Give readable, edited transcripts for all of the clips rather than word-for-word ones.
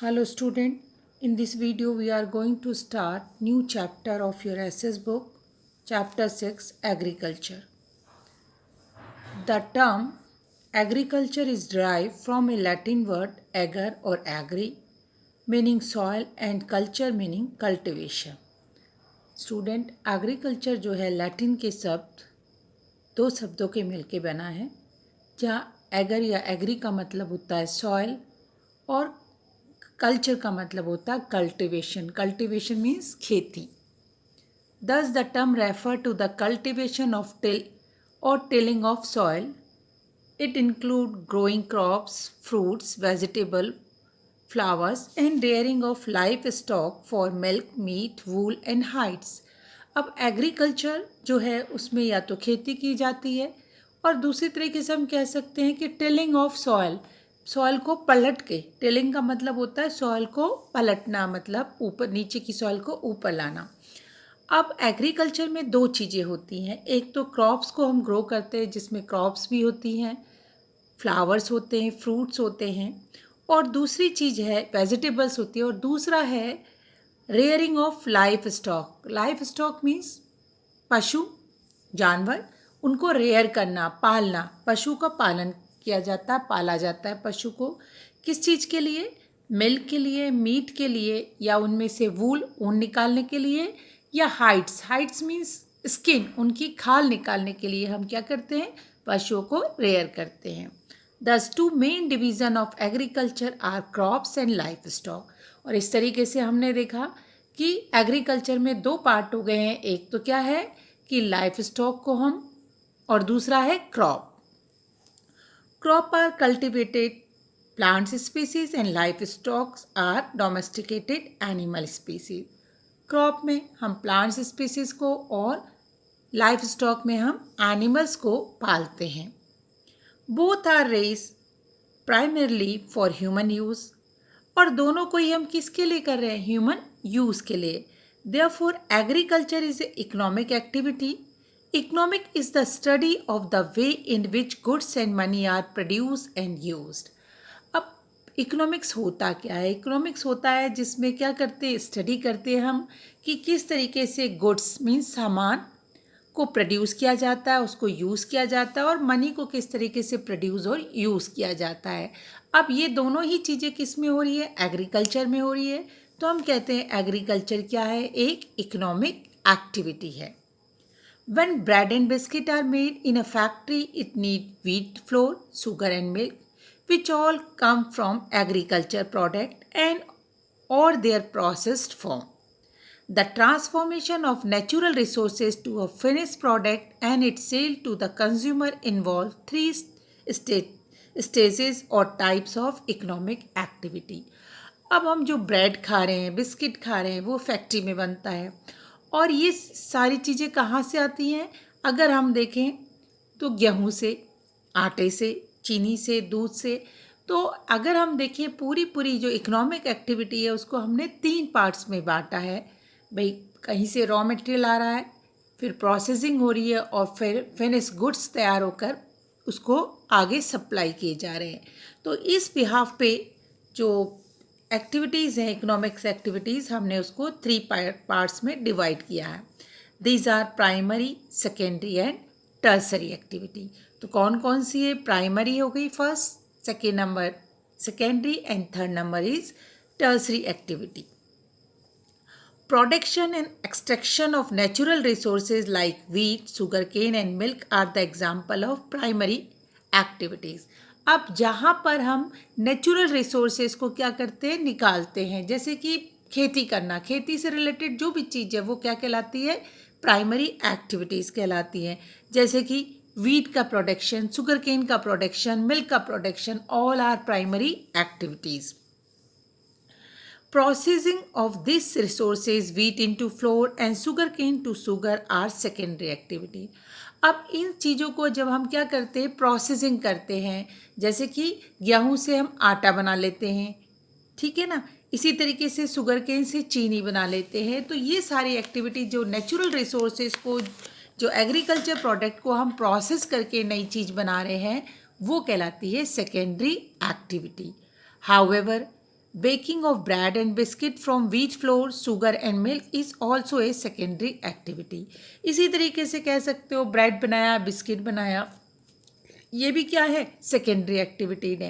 Hello student, in this video we are going to start new chapter of your SS book, chapter 6 Agriculture. The term agriculture is derived from a Latin word ager or agri meaning soil and culture meaning cultivation. Student agriculture जो है Latin के शब्द दो शब्दों के मिल के बना है जहाँ एगर या एग्री का मतलब होता है सॉइल और कल्चर का मतलब होता है कल्टिवेशन. कल्टिवेशन मीन्स खेती. Thus the term refer to the cultivation of till or tilling of soil. It include growing crops, fruits, vegetable, flowers and rearing of livestock for milk, meat, wool and hides. अब agriculture जो है उसमें या तो खेती की जाती है और दूसरी तरीके से हम कह सकते हैं कि टिलिंग ऑफ सॉइल, सॉइल को पलट के. टिलिंग का मतलब होता है सॉइल को पलटना, मतलब ऊपर नीचे की सॉइल को ऊपर लाना. अब एग्रीकल्चर में दो चीज़ें होती हैं. एक तो क्रॉप्स को हम ग्रो करते हैं जिसमें क्रॉप्स भी होती हैं, फ्लावर्स होते हैं, फ्रूट्स होते हैं, और दूसरी चीज़ है वेजिटेबल्स होती है, और दूसरा है rearing of life stock. Life stock means पशु जानवर, उनको रेयर करना, पालना. पशु का पालन किया जाता है, पाला जाता है पशु को. किस चीज़ के लिए? मिल्क के लिए, मीट के लिए, या उनमें से वूल ऊन निकालने के लिए, या हाइड्स. हाइड्स मीन्स स्किन, उनकी खाल निकालने के लिए हम क्या करते हैं? पशुओं को रेयर करते हैं. Thus two main division of agriculture are crops and livestock. और इस तरीके से हमने देखा कि एग्रीकल्चर में दो पार्ट हो गए हैं. एक तो क्या है कि लाइफ स्टॉक को हम, और दूसरा है crop. Crop are cultivated plants species and life stocks are domesticated animal species. Crop में हम प्लांट्स स्पीसीज को और लाइफ स्टॉक में हम एनिमल्स को पालते हैं. Both are raised primarily for human use. और दोनों को ही हम किसके लिए कर रहे हैं? ह्यूमन यूज़ के लिए. Therefore agriculture is a economic activity. Economic is the study of the way in which goods and money are produce and used. अब इकोनॉमिक्स होता क्या है? इकोनॉमिक्स होता है जिसमें क्या करते हैं, स्टडी करते हैं हम कि किस तरीके से गुड्स मीन्स सामान को प्रोड्यूस किया जाता है, उसको यूज़ किया जाता है, और मनी को किस तरीके से प्रोड्यूस और यूज़ किया जाता है. अब ये दोनों ही चीज़ें किस में हो रही है? एग्रीकल्चर में हो रही है. तो हम कहते हैं एग्रीकल्चर क्या है? एक इकोनॉमिक एक्टिविटी है. When bread and biscuit are made in a factory, it need wheat flour, sugar and milk, which all come from agriculture product and or their processed form. The transformation of natural resources to a finished product and its sale to the consumer involve three stages or types of economic activity. अब हम जो bread खा रहे हैं, biscuit खा रहे हैं, वो फैक्ट्री में बनता है. और ये सारी चीज़ें कहाँ से आती हैं? अगर हम देखें तो गेहूँ से, आटे से, चीनी से, दूध से. तो अगर हम देखें पूरी जो इकोनॉमिक एक्टिविटी है उसको हमने 3 पार्ट्स में बांटा है. भाई कहीं से रॉ मटेरियल आ रहा है, फिर प्रोसेसिंग हो रही है, और फिर फिनिश गुड्स तैयार होकर उसको आगे सप्लाई किए जा रहे हैं. तो इस बिहाफ पे जो एक्टिविटीज़ हैं, इकोनॉमिक्स एक्टिविटीज़, हमने उसको 3 पार्ट्स में डिवाइड किया है. These are primary, secondary and tertiary activity. तो कौन कौन सी है? प्राइमरी हो गई first, second number secondary, and third number is tertiary activity. Production and extraction of natural resources like wheat, sugarcane and milk are the example of primary activities. अब जहाँ पर हम नेचुरल रिसोर्सेज को क्या करते हैं? निकालते हैं. जैसे कि खेती करना, खेती से रिलेटेड जो भी चीज़ है वो क्या कहलाती है? प्राइमरी एक्टिविटीज़ कहलाती हैं. जैसे कि वीट का प्रोडक्शन, सुगरकेन का प्रोडक्शन, मिल्क का production, all are primary activities. Processing of these resources, wheat into flour and sugarcane to sugar, are secondary activity. अब इन चीज़ों को जब हम क्या करते हैं? प्रोसेसिंग करते हैं. जैसे कि गेहूँ से हम आटा बना लेते हैं, ठीक है ना. इसी तरीके से सुगरकेन से चीनी बना लेते हैं. तो ये सारी एक्टिविटी जो नेचुरल रिसोर्सेज को, जो एग्रीकल्चर प्रोडक्ट को हम प्रोसेस करके नई चीज़ बना रहे हैं, वो कहलाती है secondary activity. However Baking of bread and biscuit from wheat flour, sugar and milk is also a secondary activity. इसी तरीके से कह सकते हो ब्रेड बनाया, बिस्किट बनाया, ये भी क्या है, सेकेंडरी एक्टिविटी है.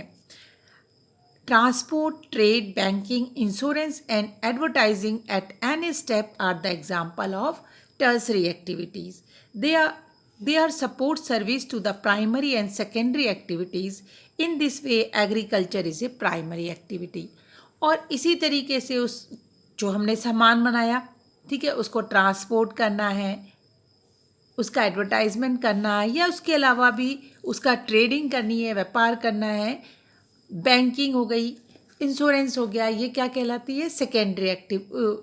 Transport, trade, banking, insurance and advertising at any step are the example of tertiary activities. They are support service to the primary and secondary activities. In this way, agriculture is a primary activity. और इसी तरीके से उस जो हमने सामान बनाया, ठीक है, उसको ट्रांसपोर्ट करना है, उसका एडवर्टाइजमेंट करना है, या उसके अलावा भी उसका ट्रेडिंग करनी है, व्यापार करना है, बैंकिंग हो गई, इंश्योरेंस हो गया, ये क्या कहलाती है, सेकेंडरी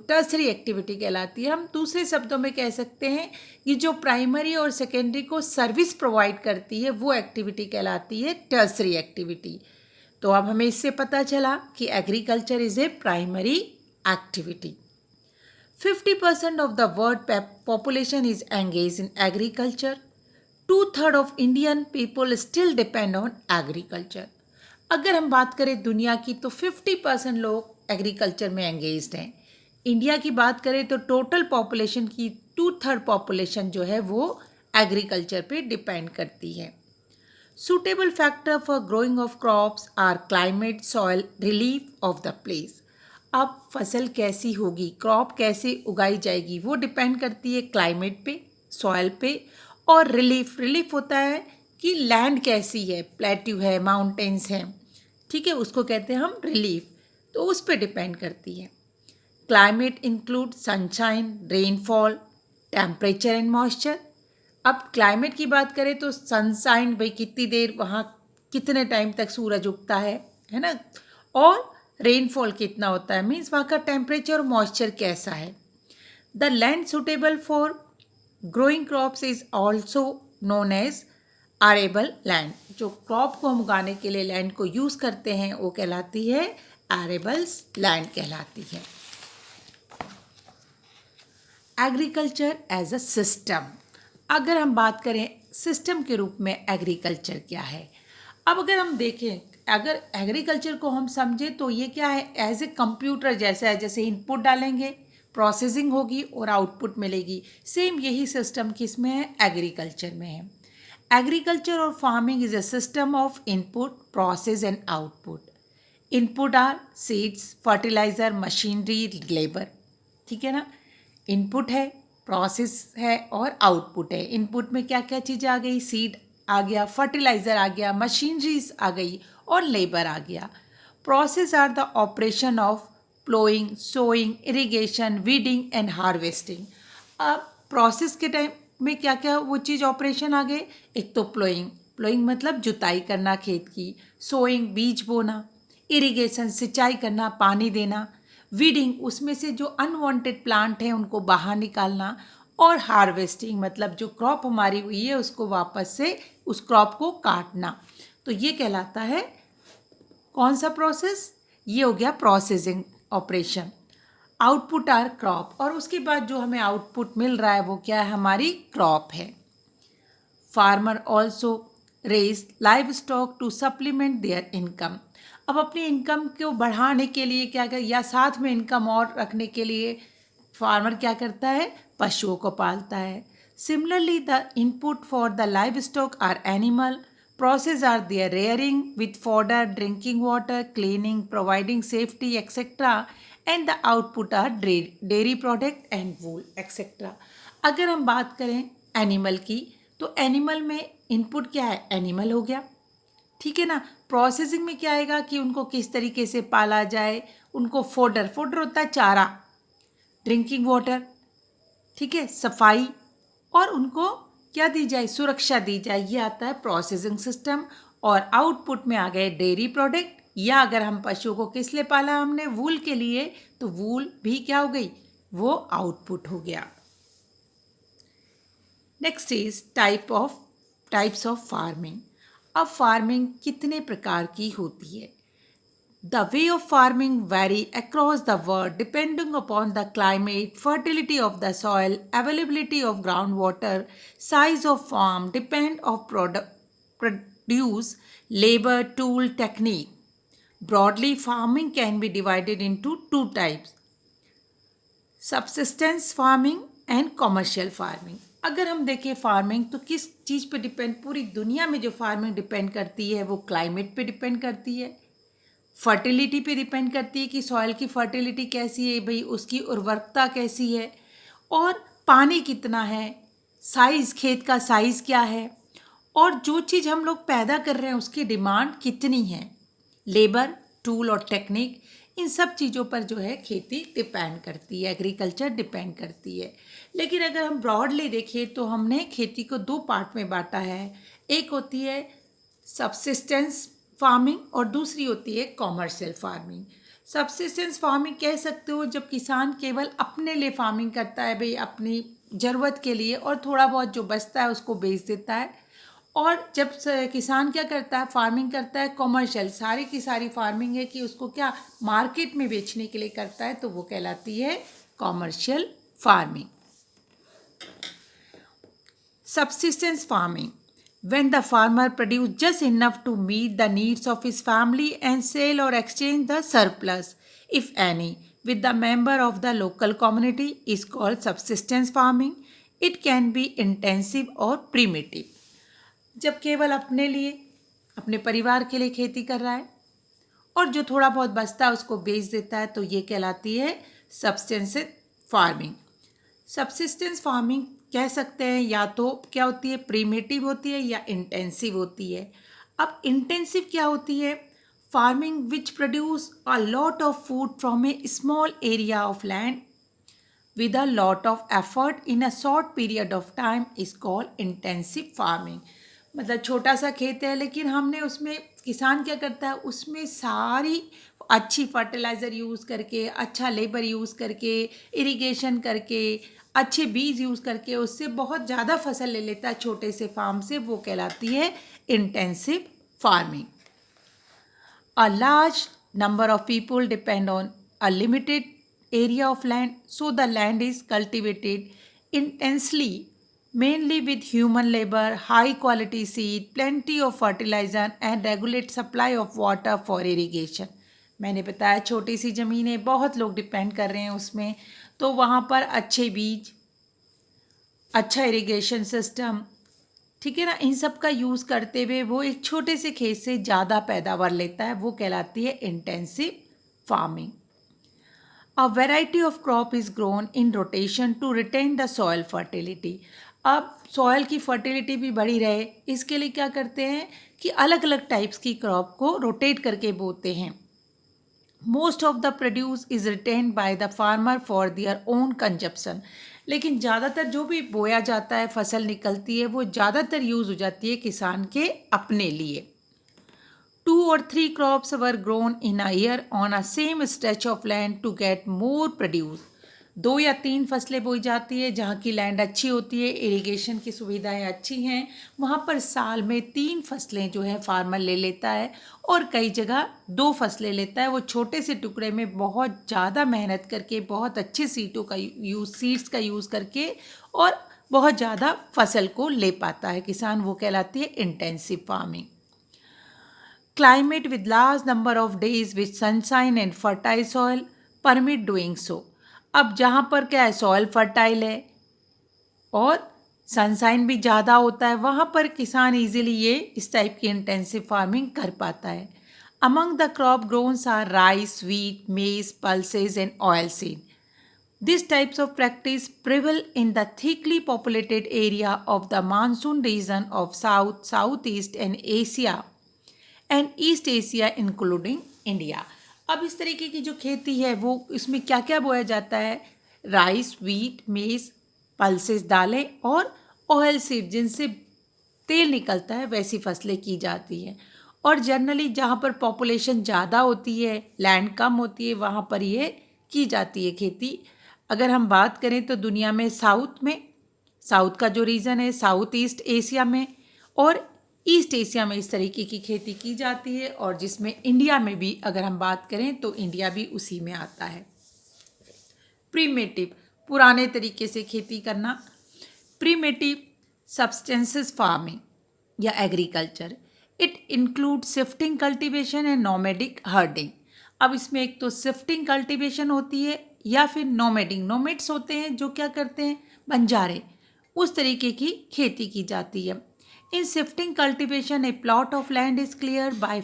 टर्सरी एक्टिविटी कहलाती है. हम दूसरे शब्दों में कह सकते हैं कि जो प्राइमरी और सेकेंडरी को सर्विस प्रोवाइड करती है वो एक्टिविटी कहलाती है टर्सरी एक्टिविटी. तो अब हमें इससे पता चला कि agriculture is A primary activity. 50% of the world population is engaged in agriculture. 2/3 of Indian people still depend on agriculture. अगर हम बात करें दुनिया की तो 50% लोग एग्रीकल्चर में एंगेज्ड हैं. इंडिया की बात करें तो टोटल पॉपुलेशन की 2/3 पॉपुलेशन जो है वो एग्रीकल्चर पे डिपेंड करती है. Suitable factor for growing of crops are climate, soil, relief of the place. अब फसल कैसी होगी, क्रॉप कैसे उगाई जाएगी, वो डिपेंड करती है क्लाइमेट पे, सॉइल पे, और रिलीफ होता है कि लैंड कैसी है, प्लेट्यू है, माउंटेन्स हैं, ठीक है, उसको कहते हैं हम रिलीफ, तो उस पे डिपेंड करती है. Climate include sunshine, rainfall, temperature and moisture. अब क्लाइमेट की बात करें तो सनशाइन, भाई कितनी देर वहाँ कितने टाइम तक सूरज उगता है ना, और रेनफॉल कितना होता है, मीन्स वहाँ का टेम्परेचर और मॉइस्चर कैसा है. The land suitable for growing crops is also known as arable land. जो क्रॉप को हम उगाने के लिए लैंड को यूज़ करते हैं वो कहलाती है आरेबल्स लैंड कहलाती है. Agriculture as a system. अगर हम बात करें सिस्टम के रूप में एग्रीकल्चर क्या है, अब अगर हम देखें, अगर एग्रीकल्चर को हम समझें तो ये क्या है, एज ए कंप्यूटर जैसा है. जैसे इनपुट डालेंगे, प्रोसेसिंग होगी और आउटपुट मिलेगी. सेम यही सिस्टम किस में है, एग्रीकल्चर में है. एग्रीकल्चर और farming is a system of input, process and output. Input are seeds, fertiliser, machinery, labour. ठीक है ना, इनपुट है, प्रोसेस है और आउटपुट है. इनपुट में क्या क्या चीज़ें आ गई, सीड आ गया, फर्टिलाइज़र आ गया, मशीनरीज आ गई और लेबर आ गया. Process are the operation of ploughing, sowing, irrigation, weeding and harvesting. अब प्रोसेस के टाइम में क्या क्या वो चीज़ ऑपरेशन आ गए, एक तो प्लोइंग मतलब जुताई करना खेत की, सोइंग बीज बोना, इरिगेशन सिंचाई करना, पानी देना, वीडिंग उसमें से जो अनवांटेड प्लांट हैं उनको बाहर निकालना, और हार्वेस्टिंग मतलब जो क्रॉप हमारी हुई है उसको वापस से उस क्रॉप को काटना. तो ये कहलाता है कौन सा प्रोसेस, ये हो गया processing operation. Output are crop, और उसके बाद जो हमें आउटपुट मिल रहा है वो क्या है, हमारी क्रॉप है. Farmer also raise live stock to supplement their income. अब अपनी इनकम को बढ़ाने के लिए क्या कर, या साथ में इनकम और रखने के लिए फार्मर क्या करता है, पशुओं को पालता है. Similarly the input for the live stock are animal, process are their rearing with fodder, drinking water, cleaning, providing safety etcetera, and the output are dairy product and wool etcetera. अगर हम बात करें एनिमल की तो animal में input क्या है, animal हो गया, ठीक है ना. प्रोसेसिंग में क्या आएगा कि उनको किस तरीके से पाला जाए, उनको फोडर होता है चारा, ड्रिंकिंग वाटर, ठीक है, सफाई, और उनको क्या दी जाए, सुरक्षा दी जाए, ये आता है प्रोसेसिंग सिस्टम. और आउटपुट में आ गए डेयरी प्रोडक्ट, या अगर हम पशुओं को किस लिए पाला हमने, वूल के लिए, तो वूल भी क्या हो गई, वो आउटपुट हो गया. Next is types of farming. अब फार्मिंग कितने प्रकार की होती है. The way of farming vary across the world depending upon the climate, fertility of the soil, availability of ground water, size of farm, depend of produce, labour, tool, technique. Broadly, farming can be divided into two types: subsistence farming and commercial farming. अगर हम देखें farming तो किस चीज़ पे depend, पूरी दुनिया में जो फार्मिंग डिपेंड करती है वो क्लाइमेट पे डिपेंड करती है, फर्टिलिटी पे डिपेंड करती है कि सॉइल की फर्टिलिटी कैसी है, भाई उसकी उर्वरकता कैसी है, और पानी कितना है, साइज़, खेत का साइज़ क्या है, और जो चीज़ हम लोग पैदा कर रहे हैं उसकी डिमांड कितनी है, लेबर, टूल और टेक्निक, इन सब चीज़ों पर जो है खेती डिपेंड करती है, एग्रीकल्चर डिपेंड करती है। लेकिन अगर हम ब्रॉडली देखें तो हमने खेती को दो पार्ट में बांटा है। एक होती है सबसिस्टेंस फार्मिंग और दूसरी होती है कॉमर्शियल फार्मिंग। सबसिस्टेंस फार्मिंग कह सकते हो जब किसान केवल अपने लिए फार्मिंग करता है, भाई अपनी ज़रूरत के लिए, और थोड़ा बहुत जो बचता है उसको बेच देता है। और जब किसान क्या करता है, फार्मिंग करता है कॉमर्शियल, सारी की सारी फार्मिंग है कि उसको क्या मार्केट में बेचने के लिए करता है, तो वो कहलाती है commercial farming. Subsistence farming, when the farmer produces just enough to meet the needs of his family and sell or exchange the surplus, if any, with the member of the local community, is called subsistence farming. It can be intensive or primitive. जब केवल अपने लिए, अपने परिवार के लिए खेती कर रहा है और जो थोड़ा बहुत बचता है उसको बेच देता है, तो ये कहलाती है सब्सिस्टेंस फार्मिंग। सब्सिस्टेंस फार्मिंग कह सकते हैं या तो क्या होती है, प्रीमेटिव होती है या इंटेंसिव होती है। अब इंटेंसिव क्या होती है? Farming which produce a lot of food from A small area of land with a lot of effort in a short period of time is called intensive farming। मतलब छोटा सा खेत है लेकिन हमने उसमें, किसान क्या करता है, उसमें सारी अच्छी फर्टिलाइज़र यूज़ करके, अच्छा लेबर यूज़ करके, इरिगेशन करके, अच्छे बीज यूज़ करके उससे बहुत ज़्यादा फसल ले लेता है छोटे से फार्म से, वो कहलाती है intensive farming. A large number of people depend on a limited area of land, so the land is cultivated intensely, mainly with human labor, high quality seed, plenty of fertilizer and regulate supply of water for irrigation। मैंने बताया छोटी सी ज़मीन है, बहुत लोग depend कर रहे हैं उसमें, तो वहाँ पर अच्छे बीज, अच्छा इरिगेशन सिस्टम, ठीक है ना, इन सब का यूज़ करते हुए वो एक छोटे से खेत से ज़्यादा पैदावार लेता है, वो कहलाती है intensive farming. A variety of crop is grown in rotation to retain the soil fertility. अब सॉइल की फर्टिलिटी भी बढ़ी रहे, इसके लिए क्या करते हैं कि अलग अलग टाइप्स की क्रॉप को रोटेट करके बोते हैं। Most of the produce is retained by the farmer for their own consumption. लेकिन ज़्यादातर जो भी बोया जाता है, फसल निकलती है, वो ज़्यादातर यूज़ हो जाती है किसान के अपने लिए। 2 or 3 crops were grown in a year on a same stretch of land to get more produce। 2 या 3 फसलें बोई जाती है, जहाँ की लैंड अच्छी होती है, इरिगेशन की सुविधाएं अच्छी हैं, वहाँ पर साल में 3 फसलें जो है फार्मर ले लेता है, और कई जगह 2 फसलें लेता है। वो छोटे से टुकड़े में बहुत ज़्यादा मेहनत करके, बहुत अच्छे सीड्स का यूज़ करके और बहुत ज़्यादा फसल को ले पाता है किसान, वो कहलाती है intensive farming. Climate with large number of days with sunshine and fertile soil permit doing so। अब जहाँ पर क्या है, सॉइल फर्टाइल है और सनसाइन भी ज़्यादा होता है, वहाँ पर किसान इजीली ये इस टाइप की इंटेंसिव फार्मिंग कर पाता है। Among the crop grown are rice, wheat, maize, pulses and oil seed. These types of practice prevail in the thickly populated area of the monsoon region of South, Southeast and Asia and east Asia including India. अब इस तरीके की जो खेती है वो, इसमें क्या क्या बोया जाता है, राइस, व्हीट, मेज, पल्सेस, दालें और ऑयल सीड, जिनसे तेल निकलता है, वैसी फसलें की जाती हैं। और जनरली जहाँ पर पॉपुलेशन ज़्यादा होती है, लैंड कम होती है, वहाँ पर ये की जाती है खेती। अगर हम बात करें तो दुनिया में साउथ का जो रीजन है, साउथ ईस्ट एशिया में और ईस्ट एशिया में इस तरीके की खेती की जाती है, और जिसमें इंडिया में भी अगर हम बात करें तो इंडिया भी उसी में आता है। प्रीमेटिव, पुराने तरीके से खेती करना। प्रीमेटिव सब्सटेंसेस फार्मिंग या agriculture it include shifting cultivation and nomadic herding. अब इसमें एक तो शिफ्टिंग कल्टीवेशन होती है या फिर नोमैडिंग, नोमैड्स होते हैं जो क्या करते हैं, बंजारे, उस तरीके की खेती की जाती है। In shifting cultivation a plot of land is clear by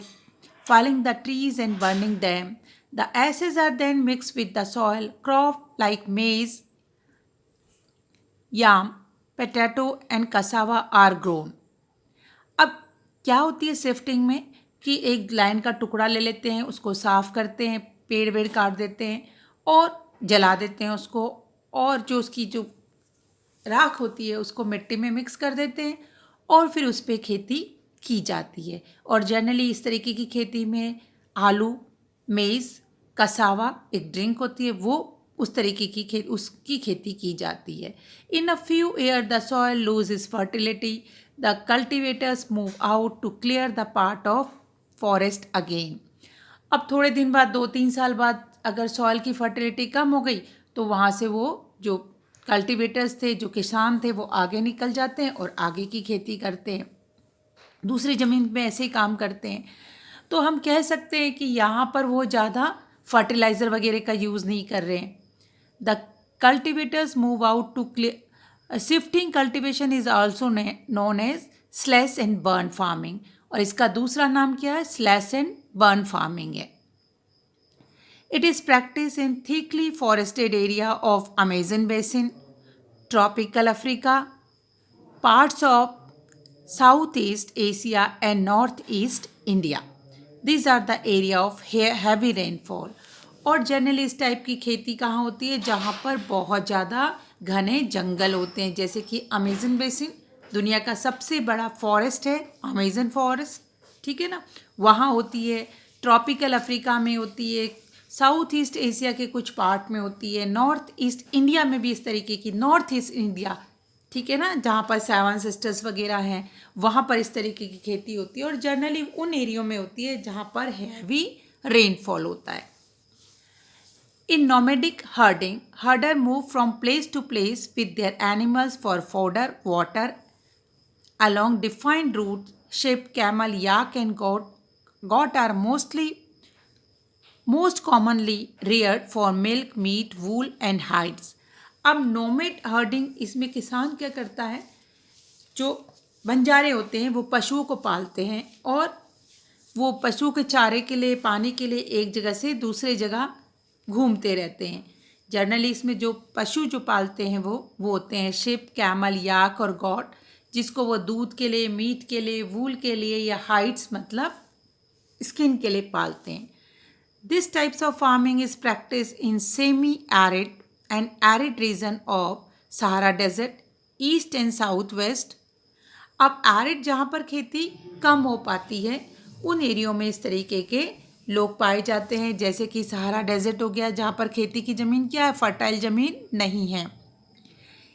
felling the trees and burning them. The ashes are then mixed with the soil. Crop like maize, yam, potato and cassava are grown. अब क्या होती है shifting में कि एक line का टुकड़ा ले लेते हैं, उसको साफ करते हैं, पेड़ वेड़ काट देते हैं और जला देते हैं उसको, और जो उसकी जो राख होती है उसको मिट्टी में मिक्स कर देते हैं और फिर उस पर खेती की जाती है। और जनरली इस तरीके की खेती में आलू, मेज़, कसावा एक ड्रिंक होती है, वो उस तरीके की उसकी खेती की जाती है। In a few year the soil lose is fertility, the cultivators move out to clear the part of forest again. अब थोड़े दिन बाद, 2-3 साल बाद, अगर सॉइल की फर्टिलिटी कम हो गई तो वहाँ से वो जो कल्टिवेटर्स थे, जो किसान थे, वो आगे निकल जाते हैं और आगे की खेती करते हैं, दूसरी ज़मीन में ऐसे ही काम करते हैं। तो हम कह सकते हैं कि यहाँ पर वो ज़्यादा फर्टिलाइज़र वगैरह का यूज़ नहीं कर रहे हैं। The cultivators move out to clear. Shifting cultivation is also known as slash and burn farming, और इसका दूसरा नाम क्या है, स्लैश एंड बर्न फार्मिंग है। It is practice in thickly forested area of Amazon basin, tropical Africa, parts of Southeast Asia and Northeast India. These are the area of heavy rainfall. और generally इस type की खेती कहाँ होती है, जहाँ पर बहुत ज़्यादा घने जंगल होते हैं, जैसे कि अमेजन बेसिन, दुनिया का सबसे बड़ा फॉरेस्ट है अमेजन फॉरेस्ट, ठीक है ना, वहाँ होती है। ट्रॉपिकल अफ्रीका में होती है, साउथ ईस्ट एशिया के कुछ पार्ट में होती है, नॉर्थ ईस्ट इंडिया में भी इस तरीके की, नॉर्थ ईस्ट इंडिया, ठीक है ना, जहाँ पर सेवन सिस्टर्स वगैरह हैं, वहाँ पर इस तरीके की खेती होती है। और जनरली उन एरियो में होती है जहाँ पर हैवी रेनफॉल होता है। In nomadic herding, herder move from place to place with their animals for fodder, water along defined routes. Sheep, camel, yak and goat are most commonly reared for milk, meat, wool and hides. अब nomad herding, इसमें किसान क्या करता है, जो बंजारे होते हैं वो पशुओं को पालते हैं और वो पशुओं के चारे के लिए, पानी के लिए एक जगह से दूसरे जगह घूमते रहते हैं। जनरली इसमें जो पशु जो पालते हैं वो होते हैं शिप, कैमल, याक और गॉट, जिसको वो दूध के लिए, मीट के लिए, वूल के लिए या हाइड्स मतलब स्किन के लिए पालते हैं। This types of farming is practice in semi arid and arid region of Sahara desert, east and south west. अब एरिड जहाँ पर खेती कम हो पाती है, उन एरियो में इस तरीके के लोग पाए जाते हैं, जैसे कि सहारा डेजर्ट हो गया, जहाँ पर खेती की ज़मीन क्या है, फर्टाइल ज़मीन नहीं है।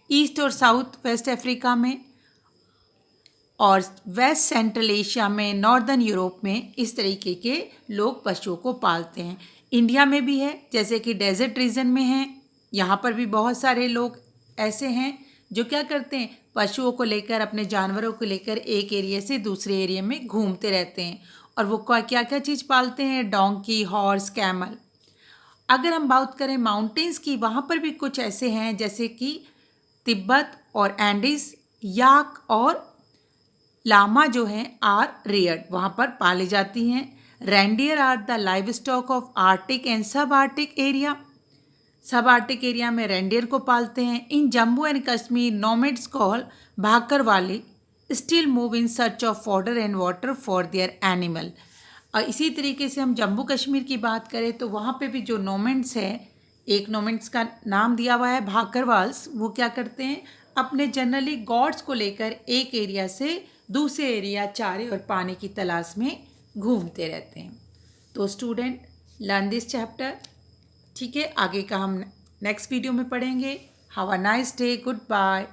ईस्ट और साउथ वेस्ट अफ्रीका में और वेस्ट सेंट्रल एशिया में, नॉर्दर्न यूरोप में इस तरीके के लोग पशुओं को पालते हैं। इंडिया में भी है, जैसे कि डेजर्ट रीजन में है, यहाँ पर भी बहुत सारे लोग ऐसे हैं जो क्या करते हैं, पशुओं को लेकर, अपने जानवरों को लेकर एक एरिया से दूसरे एरिया में घूमते रहते हैं। और वो क्या क्या चीज़ पालते हैं, डोंकी, हॉर्स, कैमल। अगर हम बात करें माउंटेन्स की, वहाँ पर भी कुछ ऐसे हैं जैसे कि तिब्बत और एंडीज, याक और लामा जो हैं आर रेयर्ड, वहाँ पर पाली जाती हैं। Reindeer are the live stock of Arctic and sub Arctic area, sub Arctic area में रेंडियर को पालते हैं। In Jammu and Kashmir nomads call Bakarwale still move in search of fodder and water for their animal. और इसी तरीके से हम जम्मू कश्मीर की बात करें तो वहाँ पे भी जो नोमैड्स हैं, एक नोमैड्स का नाम दिया हुआ है भाकरवाल्स, वो क्या करते हैं, अपने जनरली गॉड्स को लेकर एक एरिया से दूसरे एरिया चारे और पानी की तलाश में घूमते रहते हैं। तो स्टूडेंट लर्न दिस चैप्टर, ठीक है, आगे का हम नेक्स्ट वीडियो में पढ़ेंगे। Have a nice day, good bye.